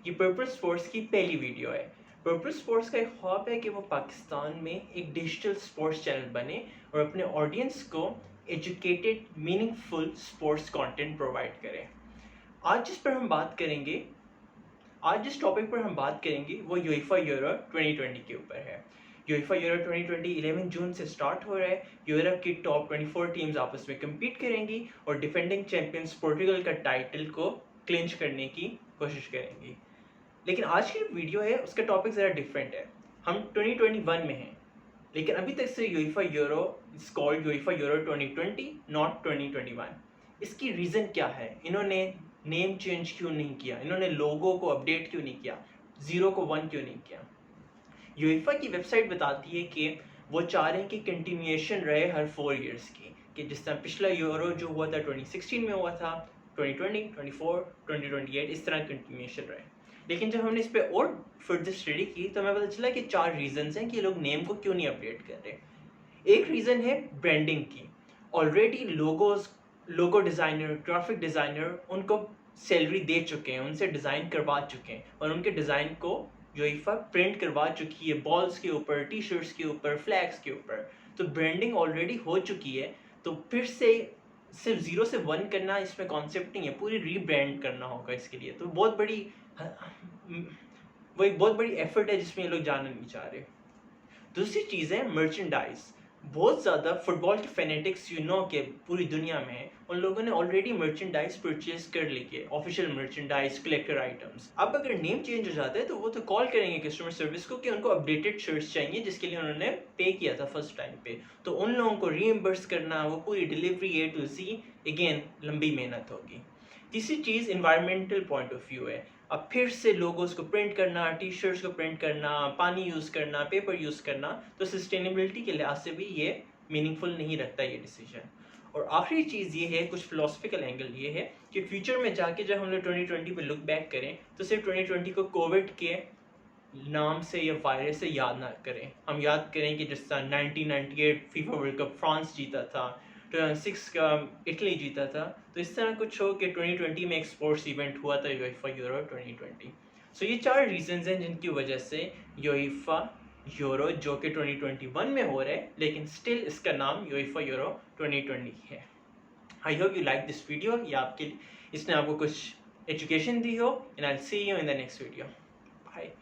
ये purple sports की पहली वीडियो है। पर्पल स्पोर्ट्स का एक ख्वाब है कि वो पाकिस्तान में एक डिजिटल स्पोर्ट्स चैनल बने और अपने ऑडियंस को educated meaningful sports content provide करें। आज जिस टॉपिक पर हम बात करेंगे वो यूएफा यूरो 2020 के ऊपर है। यूएफा यूरो 2020 11 जून से स्टार्ट हो रहा है। यूरोप की टॉप 24 टीम्स आपस में कम्पीट करेंगी और डिफेंडिंग चैंपियंस पोर्टुगल का टाइटल को क्लिंच करने की कोशिश करेंगी। लेकिन आज की वीडियो है उसका टॉपिक ज़रा डिफरेंट है। हम 2021 में हैं, लेकिन अभी तक से UEFA euro it's called UEFA Euro 2020 not 2021। इसकी रीज़न क्या है? इन्होंने नेम चेंज क्यों नहीं किया? इन्होंने लोगो को अपडेट क्यों नहीं किया? 0 को 1 क्यों नहीं किया? यूएफा की वेबसाइट बताती है कि वो चाह रहे हैं कि कंटिन्यूएशन रहे हर 4 इयर्स की, कि जिस तरह पिछला यूरो जो हुआ था 2016 में हुआ था, 2020, 24, 2028 इस तरह कंटिन्यूएशन रहे। लेकिन जब हमने इस पर और फर्दर स्टडी की तो हमें पता चला कि 4 रीजंस हैं कि लोग नेम को क्यों नहीं अपडेट कर रहे। एक रीज़न है ब्रांडिंग की। ऑलरेडी लोगो डिज़ाइनर, ग्राफिक डिज़ाइनर उनको सैलरी दे चुके हैं, उनसे डिज़ाइन करवा चुके हैं और उनके डिज़ाइन को यूएफा प्रिंट करवा चुकी है बॉल्स के ऊपर, टी शर्ट्स के ऊपर, फ्लैग्स के ऊपर। तो ब्रांडिंग ऑलरेडी हो चुकी है, तो फिर से सिर्फ 0 से 1 करना इसमें कॉन्सेप्ट नहीं है, पूरी रीब्रांड करना होगा इसके लिए। तो वो एक बहुत बड़ी एफर्ट है जिसमें ये लोग जाना नहीं चाह रहे। दूसरी चीज़ है मर्चेंडाइज। बहुत ज़्यादा फुटबॉल के फैनेटिक्स के पूरी दुनिया में उन लोगों ने ऑलरेडी मर्चेंडाइज परचेज कर ली है, ऑफिशियल मर्चेंडाइज, कलेक्टर आइटम्स। अब अगर नेम चेंज हो जाता है तो वो तो कॉल करेंगे कस्टमर सर्विस को कि उनको अपडेटेड शर्ट्स चाहिए, जिसके लिए उन्होंने पे किया था फर्स्ट टाइम पे। तो उन लोगों को रीइम्बर्स करना, वो पूरी delivery A to Z, again लंबी मेहनत होगी। तीसरी चीज़ इन्वायरमेंटल पॉइंट ऑफ व्यू है। अब फिर से लोगोस को प्रिंट करना, टी शर्ट्स को प्रिंट करना, पानी यूज़ करना, पेपर यूज़ करना, तो सस्टेनेबिलिटी के लिहाज से भी ये मीनिंगफुल नहीं रखता ये डिसीजन। और आखिरी चीज़ ये है, कुछ फिलोसफिकल एंगल ये है कि फ्यूचर में जाके जब हम लोग 2020 पे लुक बैक करें तो सिर्फ 2020 को कोविड के नाम से या वायरस से याद ना करें। हम याद करें कि जिस तरह 1998 फीफा वर्ल्ड कप फ्रांस जीता था, 2006 का इटली जीता था, तो इस तरह कुछ हो कि 2020 में एक स्पोर्ट्स इवेंट हुआ था यूएफा यूरो 2020। सो ये 4 रीजंस हैं जिनकी वजह से यूएफा यूरो जो कि 2021 में हो रहा है, लेकिन स्टिल इसका नाम यूएफा यूरो 2020 है। I hope you like this video, या इसने आपको कुछ एजुकेशन दी हो, and I will see you in the next video. Bye.